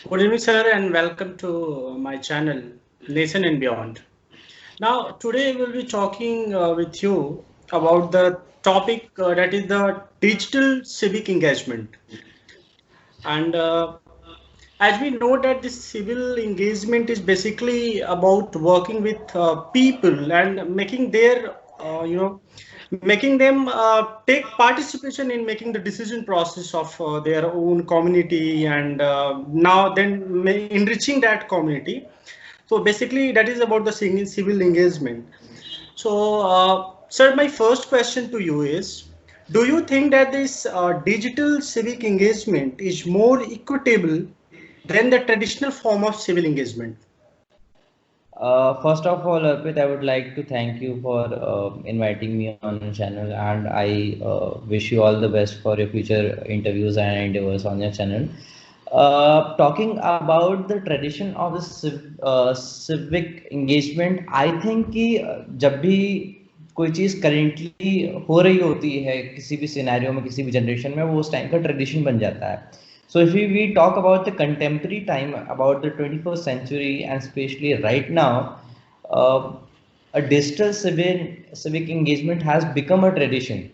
Good evening, sir, and welcome to my channel, Nation and Beyond. Now, today we'll be talking with you about the topic that is the digital civic engagement. And as we know that this civil engagement is basically about working with people and making their, making them take participation in making the decision process of their own community and now then enriching that community. So basically that is about the civil engagement. So sir, my first question to you is, do you think that this digital civic engagement is more equitable than the traditional form of civil engagement? First of all, Arpit, I would like to thank you for inviting me on the channel, and I wish you all the best for your future interviews and endeavors on your channel. Talking about the tradition of the civic engagement, I think कि जब भी कोई चीज़ currently हो रही होती है किसी भी सिनेरियो में किसी भी जनरेशन में वो उस टाइम का ट्रेडिशन बन जाता है. So if we talk about the contemporary time, about the 21st century, and especially right now, uh, a digital civic engagement has become a tradition,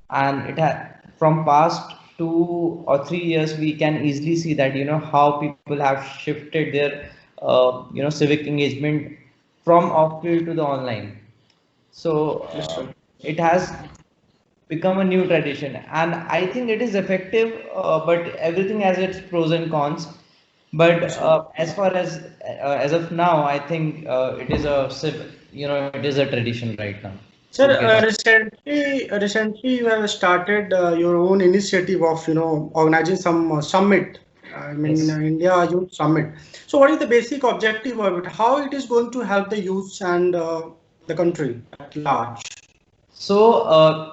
and it has from past 2 or 3 years we can easily see that how people have shifted their civic engagement from off field to the online. So Yes, sir. it has become a new tradition, and I think it is effective, but everything has its pros and cons. But Yes, sir. as of now, I think it is it is a tradition right now. Sir, To get on. recently you have started your own initiative of organizing some summit. I mean Yes. India Youth Summit. So, what is the basic objective of it? How it is going to help the youths and the country at large? So,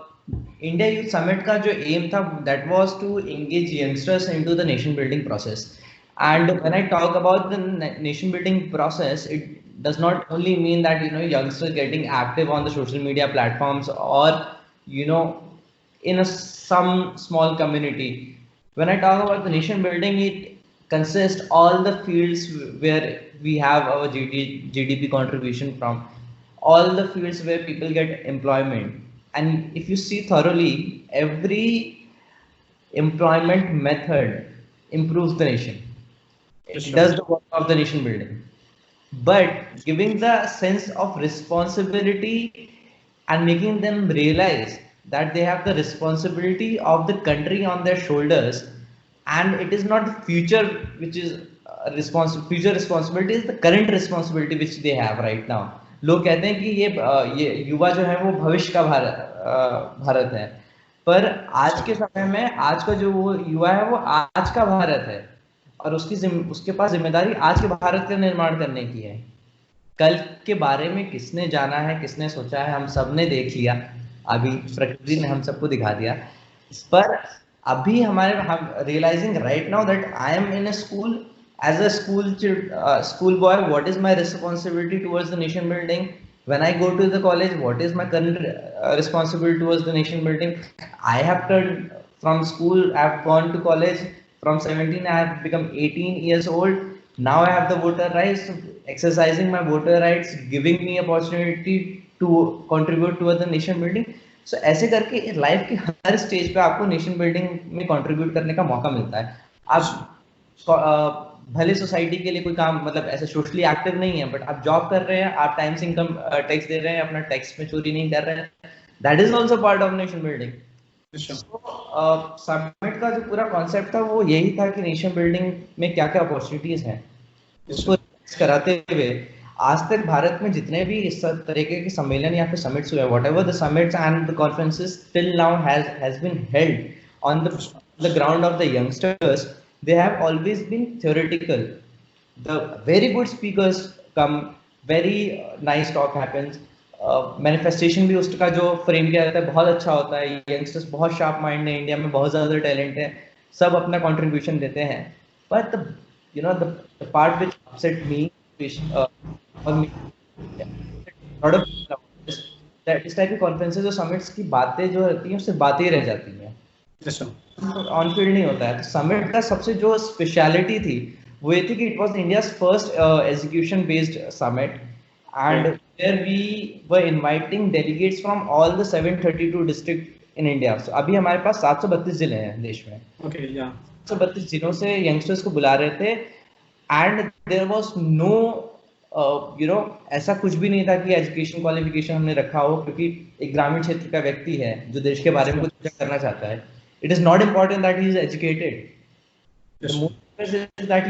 India Youth Summit का जो aim था, that was to engage youngsters into the nation building process. And when I talk about the nation building process, it does not only mean that youngsters getting active on the social media platforms, or you know in some small community. When I talk about the nation building, it consists all the fields where we have our GDP contribution from, all the fields where people get employment. And if you see thoroughly, every employment method improves the nation. Yes, It sir. does the work of the nation building. But giving the sense of responsibility and making them realize that they have the responsibility of the country on their shoulders, and it is not the future which is future responsibility is the current responsibility which they have right now. लोग कहते हैं कि ये युवा जो है वो भविष्य का भारत है, पर आज के समय में आज का जो वो युवा है वो आज का भारत है, और उसके पास जिम्मेदारी आज के भारत का निर्माण करने की है. कल के बारे में किसने जाना है, किसने सोचा है, हम सब ने देख लिया. अभी प्रकृति ने हम सबको दिखा दिया. पर अभी हम realizing right now that I am in a school, as a school boy, what is my responsibility towards the nation building? When I go to the college, what is my current responsibility towards the nation building? I have turned from school, I have gone to college. From 17 I have become 18 years old. Now I have the voter rights, exercising my voter rights, giving me opportunity to contribute towards the nation building. So ऐसे करके life के हर stage पे आपको nation building में contribute करने का मौका मिलता है. आप भले सोसाइटी के लिए कोई काम मतलब ऐसे सोशली एक्टिव नहीं है, बट आप जॉब कर रहे हैं, आप टाइम से इनकम टैक्स दे रहे हैं, अपना टैक्स में चोरी नहीं कर रहे हैं, that is also part of nation building. Summit का जो पूरा कॉन्सेप्ट था वो यही था कि नेशन बिल्डिंग में क्या क्या अपॉर्चुनिटीज हैं उसको कराते हुए आज तक भारत में जितने भी इस तरीके के सम्मेलन या फिर समिट्स हुए, whatever the summits and the conferences till now has been held on the ground of the youngsters, they have always been theoretical. The very good speakers come, very nice talk happens, manifestation भी उसका जो frame किया जाता है बहुत अच्छा होता है. यंगस्टर्स बहुत शार्प माइंड है, इंडिया में बहुत ज़्यादा टैलेंट है, सब अपना कंट्रीब्यूशन देते हैं. But the part which upset me और इस टाइप की कॉन्फ्रेंसेज और समिट्स की बातें जो रहती हैं उससे बातें ही रह जाती हैं, ऑन फील्ड नहीं होता है. तो समिट का सबसे जो स्पेशलिटी थी वो ये थी कि it was India's first execution based summit, and Right. where we were inviting delegates from all the 732 district in India. So अभी हमारे पास 732 जिले हैं देश में. Okay. Yeah. 732 जिलों से यंगस्टर्स को बुला रहे थे, एंड देयर वाज नो ऐसा कुछ भी नहीं था कि एजुकेशन क्वालिफिकेशन हमने रखा हो, क्योंकि एक ग्रामीण क्षेत्र का व्यक्ति है जो देश के बारे में Sure. कुछ करना चाहता है. It is not important that he is educated, Yes. The Sir. Most is that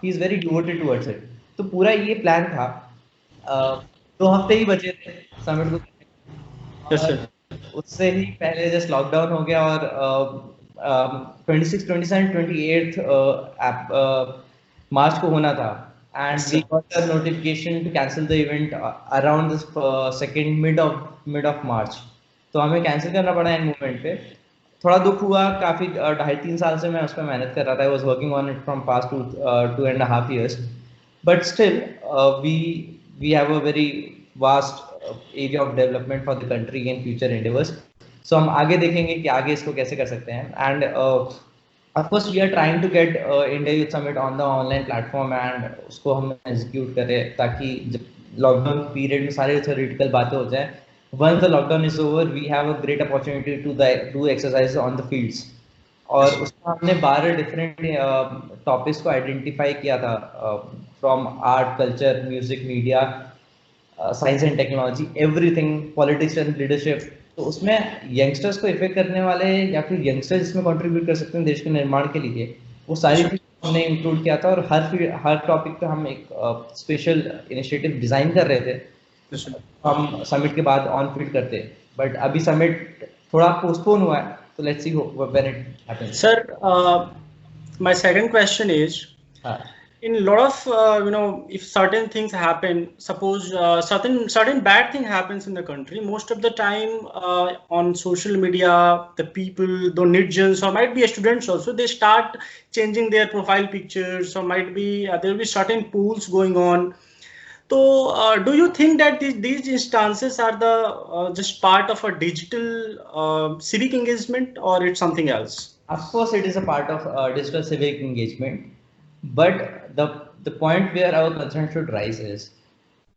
he is very devoted towards it. तो पूरा ये प्लान था. 2 हफ्ते ही बचे थे समिट को, Yes, और sir. उससे ही पहले जस्ट लॉकडाउन हो गया, और 26, 27, 28 मार्च को होना था, and Yes, we sir. Got a notification to cancel the event around this second mid of March. तो हमें कैंसिल करना पड़ा इन मोमेंट पे. थोड़ा दुख हुआ, काफी 2.5-3 साल से मैं उस पर मेहनत कर रहा था. I was working on it from past 2.5 years, but still we have a very vast area of development for the country in future endeavors. So हम आगे देखेंगे कि आगे इसको कैसे कर सकते हैं. And of course we are trying to get India Youth Summit on the online platform, and उसको हम execute करें ताकि जब लॉकडाउन पीरियड में सारे theoretical बातें हो जाए. Once the lockdown is over, we have a great opportunity to do exercises on the fields. और Yes, sir. उसमें हमने 12 डिफरेंट टॉपिक्स को आइडेंटिफाई किया था, from art, culture, music, media, science and technology, everything, politics and leadership. तो उसमें youngsters को effect करने वाले या फिर यंगस्टर्स इसमें कंट्रीब्यूट कर सकते हैं देश के निर्माण के लिए, वो Yes, सारी sir. चीज़ हमने इंक्लूड किया था. और हर टॉपिक पे हम एक स्पेशल इनिशिएटिव डिजाइन कर रहे थे. Yes, sir. हम समिट के बाद ऑन फील्ड करते, बट अभी समिट थोड़ा पोस्टपोन हुआ है, तो let's see when it happens. Sir, my second question is, हाँ. in a lot of if certain things happen, suppose certain bad thing happens in the country, most of the time on social media, the people, the netizens, or might be students also, they start changing their profile pictures, or might be there will be certain pools going on. So do you think that these instances are the just part of a digital civic engagement, or it's something else? Of course, it is a part of digital civic engagement, but the point where our concern should rise is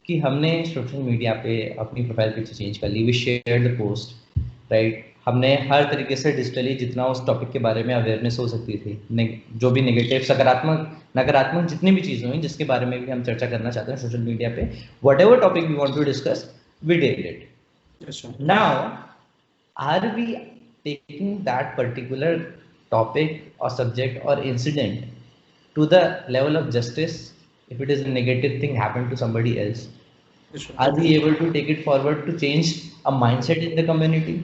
कि हमने social media पे अपनी profile picture change कर ली, we share the post, right. हमने हर तरीके से डिजिटली जितना उस टॉपिक के बारे में अवेयरनेस हो सकती थी, जो भी नेगेटिव, सकारात्मक, नकारात्मक जितनी भी चीज़ें हुई जिसके बारे में भी हम चर्चा करना चाहते हैं सोशल मीडिया पे, whatever topic we want to discuss, we did it. Yes, sir. Now are we taking that particular topic or subject or incident to the level of justice if it is a negative thing happened to somebody else? Yes, sir. Are we able to take it forward to change a mindset in the community?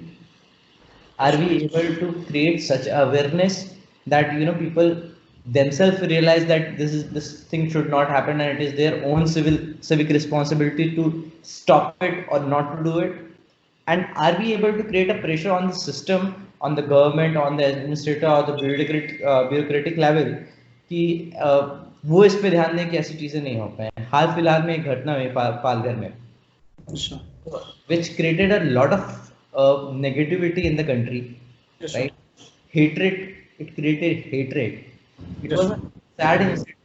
Are we able to create such awareness that people themselves realize that this thing should not happen, and it is their own civic responsibility to stop it or not to do it? And are we able to create a pressure on the system, on the government, on the administrator or the bureaucratic level कि वो इस पे ध्यान दें कि ऐसी चीजें नहीं हो पाए. हाल फिलहाल में एक घटना हुई पालघर में, Yes, sir. which created a lot of negativity in the country, Yes, sir. right? Hatred, it created hatred. It Yes, was sir. a sad incident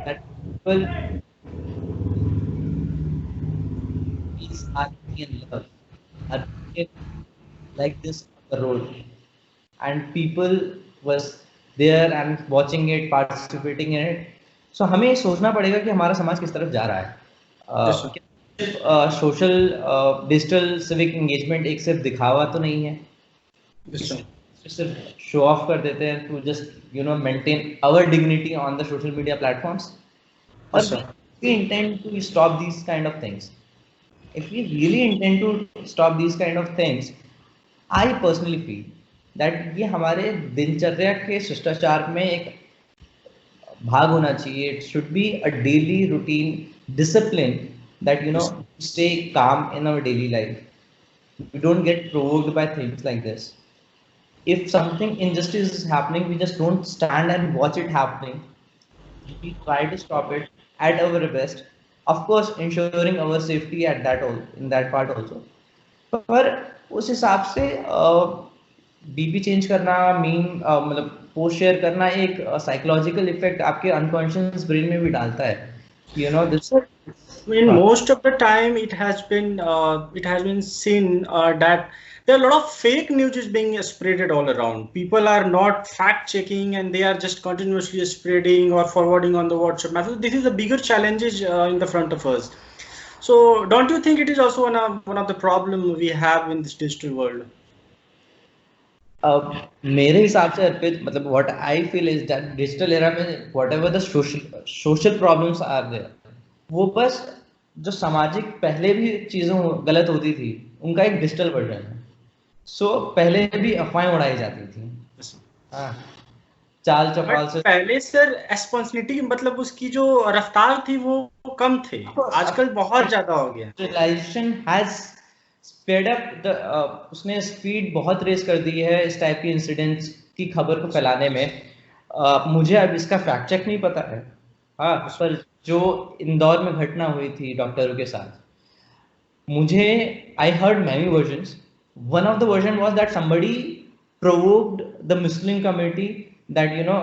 that people peace, harmony and love are like this on the road, and people was there and watching it, participating in it. So हमें ये सोचना पड़ेगा कि हमारा समाज किस तरफ जा रहा है. Yes, sir. Social digital civic engagement एक सिर्फ दिखावा तो नहीं है, Yes, sir. सिर्फ शो ऑफ कर देते हैं to just maintain our dignity on the social media platforms. Yes, और sir. we intend to stop these kind of things. If we really intend to stop these kind of things, I personally feel that ये हमारे दिनचर्या के शिष्टाचार में एक भाग होना चाहिए. It should be a daily routine discipline that stay calm in our daily life. We don't get provoked by things like this. If something injustice is happening, we just don't stand and watch it happening. We try to stop it at our best. Of course, ensuring our safety at in that part also. पर उस हिसाब से DP change करना, mean मतलब post share करना एक psychological effect आपके unconscious brain में भी डालता है, you know this. So, in हाँ, most of the time, it has been seen that there are a lot of fake news is being spreaded all around. People are not fact checking and they are just continuously spreading or forwarding on the WhatsApp message. This is the bigger challenges in the front of us. So, don't you think it is also one of the problem we have in this digital world? अब मेरे हिसाब से अर्पित, मतलब what I feel is that digital era में whatever the social problems are there, वो बस जो सामाजिक पहले भी चीज़ों गलत होती थी उनका एक डिजिटल वर्जन है। सो पहले भी अफवाहें उड़ाई जाती थी, हाँ, चाल बट चपाल से। पहले सर रेस्पॉन्सिबिलिटी मतलब उसकी जो रफ्तार थी वो कम थे, आजकल बहुत ज्यादा हो गया। Digitalization has speed up the, उसने स्पीड बहुत रेस कर दी है इस टाइप की इंसिडेंट्स की खबर को फैलाने में। मुझे अब इसका फैक्ट चेक नहीं पता है, हाँ, पर जो इंदौर में घटना हुई थी डॉक्टरों के साथ, मुझे I heard many versions. One of the version was that somebody provoked the Muslim community that you no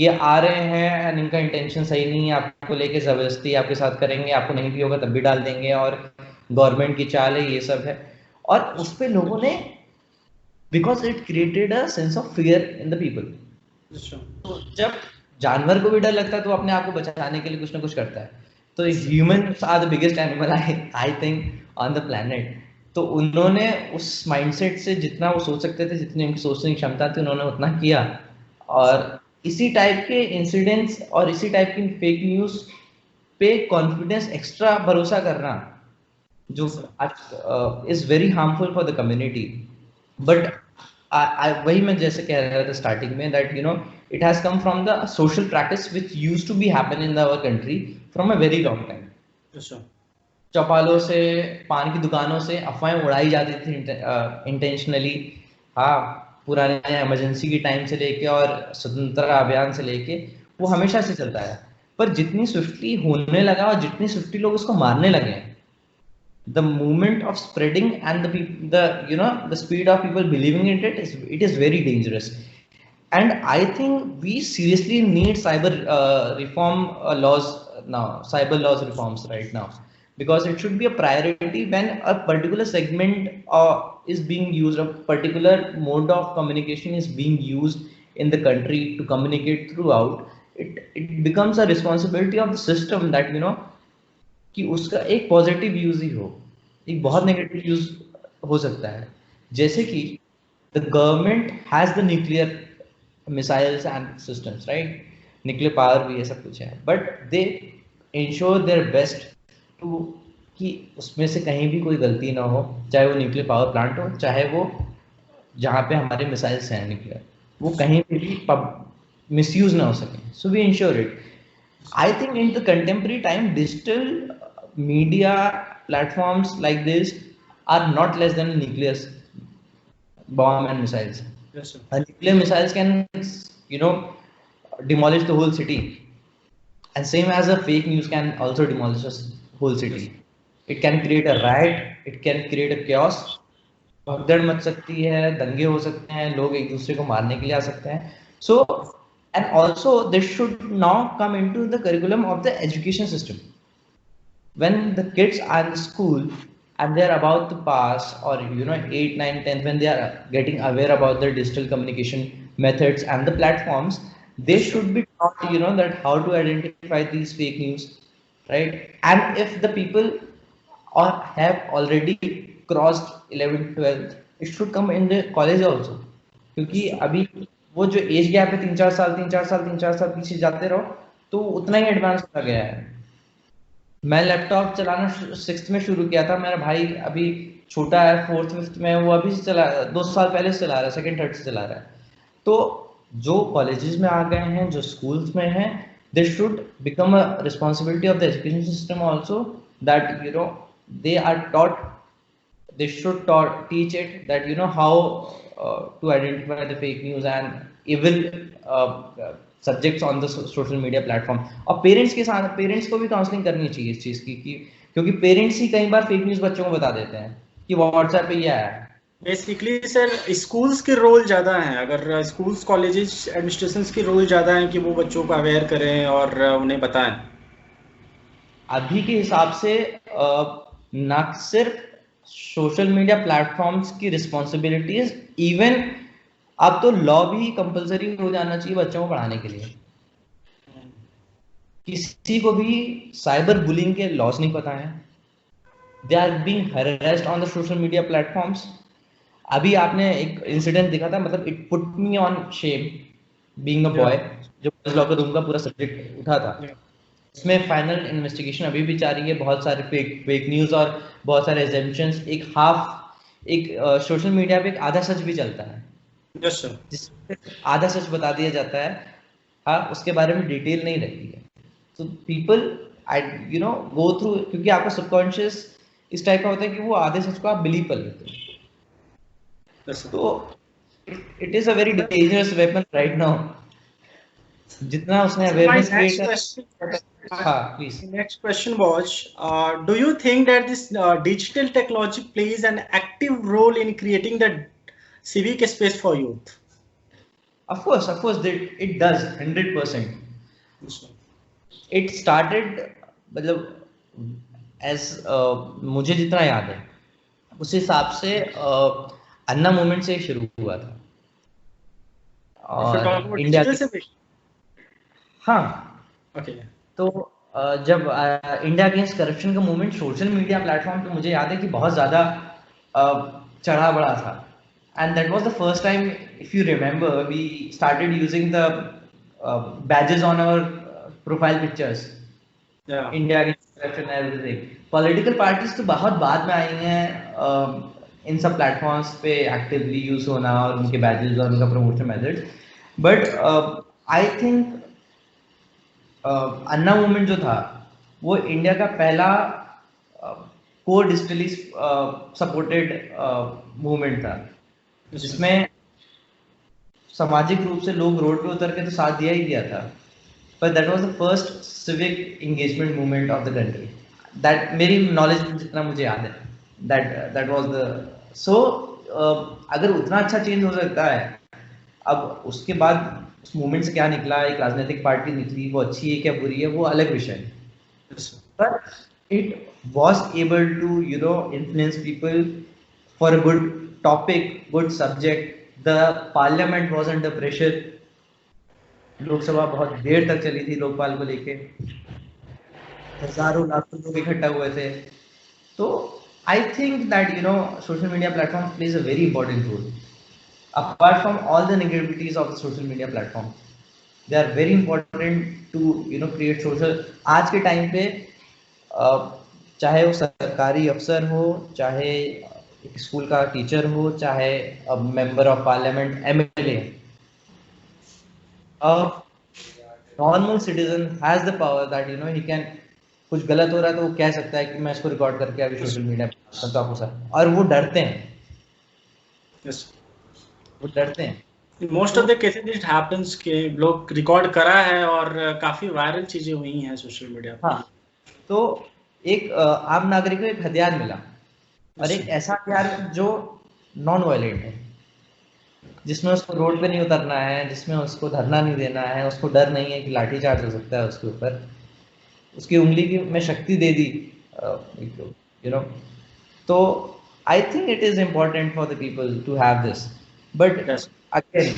ये आ रहे हैं एंड इनका इंटेंशन सही नहीं है, आपको लेके जबरदस्ती आपके साथ करेंगे, आपको नहीं भी होगा तब भी डाल देंगे और गवर्नमेंट की चाल है, ये सब है। और उस पे लोगों ने, because it created a sense of fear in the people. तो जब जानवर को भी डर लगता है तो अपने आप को बचाने के लिए कुछ ना कुछ करता है। तो humans are the biggest animal I think on the planet. तो उन्होंने उस माइंडसेट से जितना वो सोच सकते थे, जितनी उनकी सोचने की क्षमता थी, उन्होंने उतना किया। और इसी टाइप के इंसिडेंट्स और इसी टाइप की फेक न्यूज पे कॉन्फिडेंस, एक्स्ट्रा भरोसा करना, जो is very harmful for the community. But वही मैं जैसे कह रहा था स्टार्टिंग में, that you know it has come from the social practice which used to be happen in our country from a very long time. चौपालों से, पान की दुकानों से अफवाहें उड़ाई जाती थी इंटेंशनली, हाँ, पुराने इमरजेंसी की टाइम से लेके और स्वतंत्रता अभियान से लेके वो हमेशा से चलता है। पर जितनी स्विफ्टली होने लगा और जितनी स्विफ्टली लोग उसको मारने लगे, the movement of spreading and the you know the speed of people believing in it is very dangerous. And I think we seriously need cyber reform laws now, cyber laws reforms right now, because it should be a priority when a particular segment is being used, a particular mode of communication is being used in the country to communicate throughout. It becomes a responsibility of the system that you know कि उसका एक positive use ही हो, एक बहुत negative use हो सकता है। जैसे कि the government has the nuclear missiles and systems, right, nuclear power भी ये सब कुछ है, but they ensure their best to कि उसमें से कहीं भी कोई गलती ना हो, चाहे वो न्यूक्लियर पावर प्लांट हो, चाहे वो जहाँ पे हमारे मिसाइल्स हैं न्यूक्लियर, वो कहीं पे भी मिसयूज ना हो सके। So we ensure it. I think in the contemporary time, digital media platforms like this are not less than nuclear bomb and missiles. Yes, sir. Nuclear missiles can, you know, demolish the whole city, and same as a fake news can also demolish a whole city. It can create a riot. It can create a chaos. भगदड़ much सकती है, दंगे हो सकते हैं, लोग एक दूसरे को मारने के लिए आ सकते हैं। So and also this should now come into the curriculum of the education system. When the kids are in the school and they are about to pass, or you know 8 9 10, when they are getting aware about the digital communication methods and the platforms, they should be taught, you know, that how to identify these fake news, right? And if the people or have already crossed 11th 12th, it should come in the college also, क्योंकि अभी वो जो age gap है 3 4 साल पीछे जाते रहो तो उतना ही एडवांस होता गया है। मैं लैपटॉप चलाना 6th में शुरू किया था, मेरा भाई अभी छोटा है 4th 5th में, वो अभी से चला 2 साल पहले से चला रहा है, 2nd 3rd से चला रहा है। तो जो कॉलेजेस में आ गए हैं, जो स्कूल्स में हैं, they should become a responsibility of the education system also, that you no they are taught, they should teach it that you know how to identify the fake news and evil subjects on the social media platform। और parents के साथ, parents को भी counselling करनी चाहिए इस चीज़ की, क्योंकि पेरेंट्स ही कई बार फेक न्यूज़ बच्चों को बता देते हैं कि व्हाट्सएप पे ये आया है, बेसिकली सर स्कूल्स के रोल ज़्यादा हैं, अगर स्कूल्स कॉलेजेस एडमिनिस्ट्रेशंस के रोल ज़्यादा हैं कि वो बच्चों को अवेयर करें और उन्हें बताएं। अभी के हिसाब से ना सिर्फ सोशल मीडिया प्लेटफॉर्म्स की रिस्पॉन्सिबिलिटीज, इवन अब तो लॉ भी कंपलसरी हो जाना चाहिए बच्चों को पढ़ाने के लिए। किसी को भी साइबर बुलिंग के लॉस नहीं पता है, they are being harassed on the social media platforms. अभी आपने एक इंसिडेंट दिखा था, मतलब it put me on shame being a या बॉय, जो लॉ का रूम का पूरा सब्जेक्ट उठा था। इसमें फाइनल इन्वेस्टिगेशन अभी भी जारी है, बहुत सारे फेक न्यूज और बहुत सारे एजम्पशंस, एक सोशल मीडिया पे एक आधा सच भी चलता है, यस सर। जिसमें आधा सच बता दिया जाता है, हाँ उसके बारे में डिटेल नहीं रहती है। तो पीपल आई गो थ्रू, क्योंकि आपका सबकॉन्शियस इस टाइप का होता है कि वो आधे सच को आप बिलीव कर लेते हो। Yes sir. तो it is a very dangerous weapon right now. जितना उसने So my awareness create next question, कर, हाँ please. my next question was, do you think that this digital technology plays an active role in creating the civic space for youth? Of course, it does 100%. Yes, sir. It started, मतलब as मुझे जितना याद है उस हिसाब से अन्ना movement से शुरू हुआ था। If you talk और about इंडिया digital की, civic, हाँ, okay, तो जब इंडिया अगेंस्ट करप्शन का मूवमेंट सोशल मीडिया प्लेटफॉर्म पे मुझे याद है कि बहुत ज़्यादा चढ़ा बढ़ा था। And that was the first time, if you remember, we started using the badges on our profile pictures, yeah, India against corruption everything. Political parties तो बहुत बाद में आई हैं इन सब प्लेटफॉर्म्स पे एक्टिवली यूज होना और उनके बैजेस और उनका promotion methods. But I think Anna movement जो था वो इंडिया का पहला कोर डिजिटली सपोर्टेड मूवमेंट था, yes, sir. जिसमें सामाजिक रूप से लोग रोड पे उतर के तो साथ दिया ही दिया था, पर that was the first civic engagement movement of the country. That मेरी नॉलेज में जितना मुझे याद है, दैट वाज द सो। अगर उतना अच्छा चेंज हो सकता है, अब उसके बाद उस मूवमेंट से क्या निकला, एक राजनीतिक पार्टी निकली, वो अच्छी है क्या बुरी है वो अलग विषय है, Yes, sir. but it was able to influence people for a good topic, good subject. The parliament was under pressure, Lok Sabha बहुत देर तक चली थी लोकपाल को लेके, हजारों लाखों लोग इकट्ठा हुए थे। तो I think that social media platform plays a very important role apart from all the negativities of the social media platform. They are very important to create social। आज के टाइम पे चाहे वो सरकारी अफसर हो, चाहे एक स्कूल का टीचर हो, चाहे member of parliament, MLA, normal citizen has the power that he can, कुछ गलत हो रहा है तो वो कह सकता है कि मैं इसको रिकॉर्ड करके अभी Yes, सोशल sir. मीडिया पे डालता हूं सर, और वो डरते हैं, Yes, sir. वो डरते हैं। In most तो of the cases it happens कि लोग रिकॉर्ड करा है और काफी वायरल चीजें हुई हैं सोशल मीडिया पे। हाँ, तो एक आम नागरिक को एक हथियार मिला, और Yes, एक sir. ऐसा हथियार जो नॉन वायलेंट है, जिसमें उसको रोड पे नहीं उतरना है, जिसमें उसको धरना नहीं देना है, उसको डर नहीं है कि लाठी चार्ज हो सकता है उसके ऊपर, उसकी उंगली की में शक्ति दे दी, यू नो। तो I think it is important for the people to have this, but Yes. Again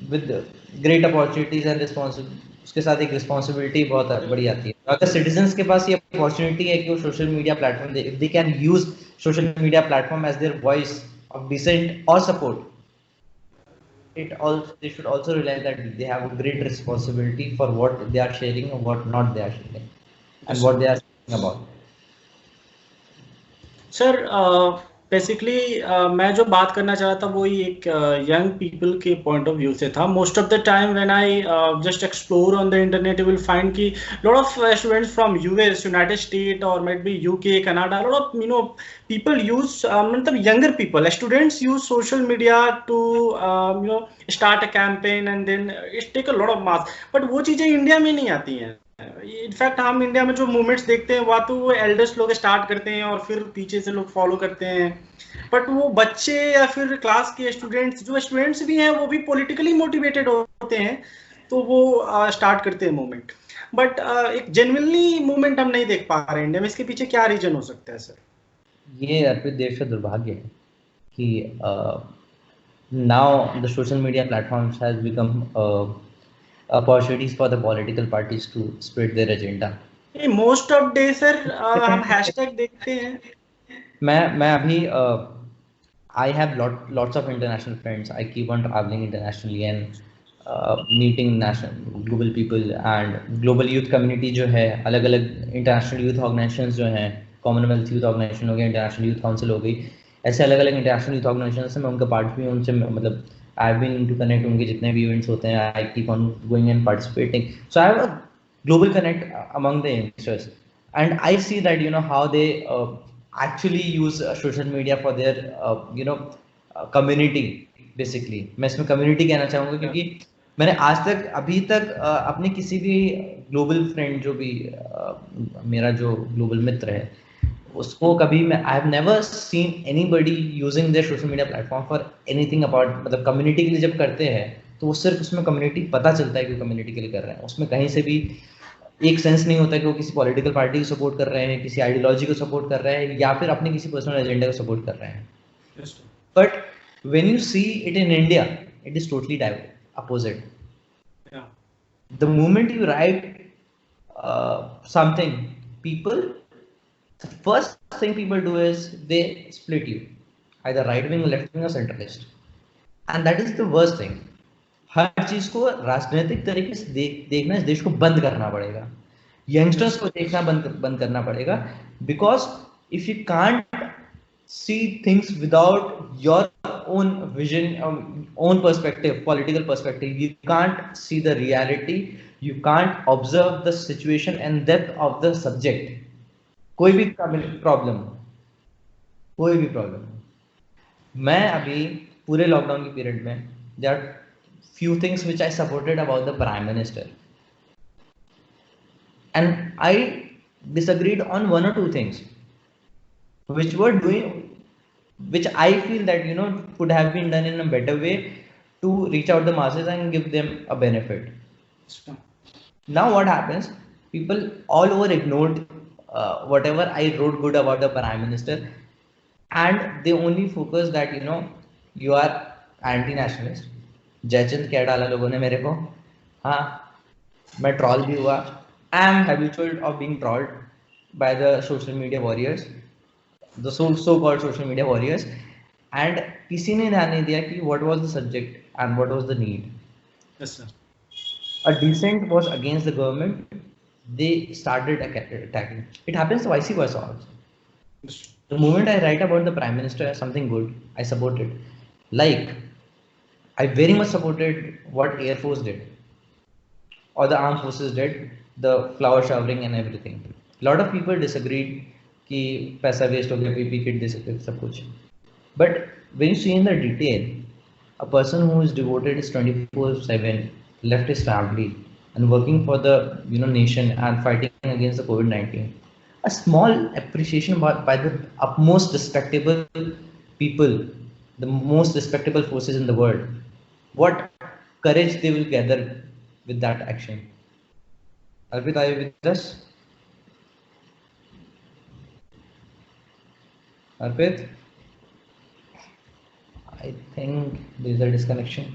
with great opportunities and responsibility, उसके साथ एक रिस्पॉन्सिबिलिटी बहुत बड़ी आती है। अगर सिटीजन्स के पास ये अपॉर्चुनिटी है कि वो social media platform, if they can use social media platform as their voice of dissent और support, it also, they should also realize that they have a great responsibility for what they are sharing and what not they are sharing, Yes, and sir. what they are speaking about. Sir basically मैं जो बात करना चाह रहा था वो ही एक यंग पीपल के पॉइंट ऑफ व्यू से था। Most of the time when I just explore on the internet you will find कि lot of students from US, United State और maybe UK, Canada, lot of people use मतलब younger people, students use social media to start a campaign and then it take a lot of mass, but वो चीजें India में नहीं आती हैं। In fact हम India में जो मूवमेंट्स देखते हैं वह तो वो एल्डर्स लोग स्टार्ट करते हैं और फिर पीछे से लोग फॉलो करते हैं। बट वो बच्चे या फिर क्लास के स्टूडेंट्स, जो स्टूडेंट्स भी हैं वो भी पॉलिटिकली मोटिवेटेड होते हैं, तो वो स्टार्ट करते हैं मूवमेंट। बट एक जेन्युइनली मूवमेंट हम नहीं देख पा रहे हैं इंडिया में। इसके पीछे क्या रीजन हो सकता है सर? ये अर्पित देश का दुर्भाग्य है कि now the social media platforms has become opportunities for the political parties to spread their agenda. Most of day sir हम हैशटैग देखते हैं। मैं अभी I have lots of international friends. I keep on traveling internationally and meeting national global people and global youth community जो है, अलग अलग international youth organizations जो हैं, Commonwealth Youth Organization हो गया, International Youth Council हो गई, ऐसे अलग अलग international youth organizations से मैं उनका पार्ट भी हूँ, उनसे मतलब I've been to connect, उनके जितने भी events होते हैं I keep on going and participating. So I have a global connect among the youngsters, and I see that how they actually use social media for their community basically. मैं इसमें community कहना चाहूँगा क्योंकि मैंने आज तक अभी तक अपने किसी भी ग्लोबल फ्रेंड जो भी मेरा जो ग्लोबल मित्र है उसको कभी मैं I have never seen anybody using their social media platform for anything about, मतलब कम्युनिटी के लिए जब करते हैं तो वो सिर्फ उसमें कम्युनिटी पता चलता है कि कम्युनिटी के लिए कर रहे हैं, उसमें कहीं से भी एक सेंस नहीं होता कि वो किसी पॉलिटिकल पार्टी को सपोर्ट कर रहे हैं, किसी आइडियोलॉजी को सपोर्ट कर रहे हैं या फिर अपने किसी पर्सनल एजेंडा को सपोर्ट कर रहे हैं। But when you see it in India it is totally opposite. The moment you write something, the first thing people do is they split you, either right wing, left wing or centralist, and that is the worst thing. हर चीज को राजनीतिक तरीके से देखना इस देश को बंद करना पड़ेगा, यंगस्टर्स को देखना बंद करना पड़ेगा, because if you can't see things without your own vision, own perspective, political perspective, you can't see the reality, you can't observe the situation and depth of the subject. कोई भी प्रॉब्लम, कोई भी problem, मैं अभी पूरे lockdown के period में there are few things which I supported about the prime minister, and I disagreed on one or two things which were doing, which I feel that could have been done in a better way to reach out the masses and give them a benefit. Now what happens, people all over ignored whatever I wrote good about the prime minister, and they only focus that you are anti-nationalist. Jaichand क्या डाला लोगों ने मेरे को, हाँ मैं troll भी हुआ, I am habitual of being trolled by the social media warriors, the so-called social media warriors, and किसी ने ध्यान नहीं दिया कि what was the subject and what was the need. Yes, sir. A dissent was against the government, they started attacking. It happens vice versa also. Yes. The moment I write about the prime minister as something good, I support it. Like, I very much supported what Air Force did, or the armed forces did, the flower showering and everything. A lot of people disagreed कि पैसा waste हो गया, PP kit दे सकते सब कुछ, but when you see in the detail, a person who is devoted is 24/7, left his family and working for the nation and fighting against the COVID-19, a small appreciation by the utmost respectable people, the most respectable forces in the world, what courage they will gather with that action. Arpit, are you with us? Arpit, I think there is a disconnection.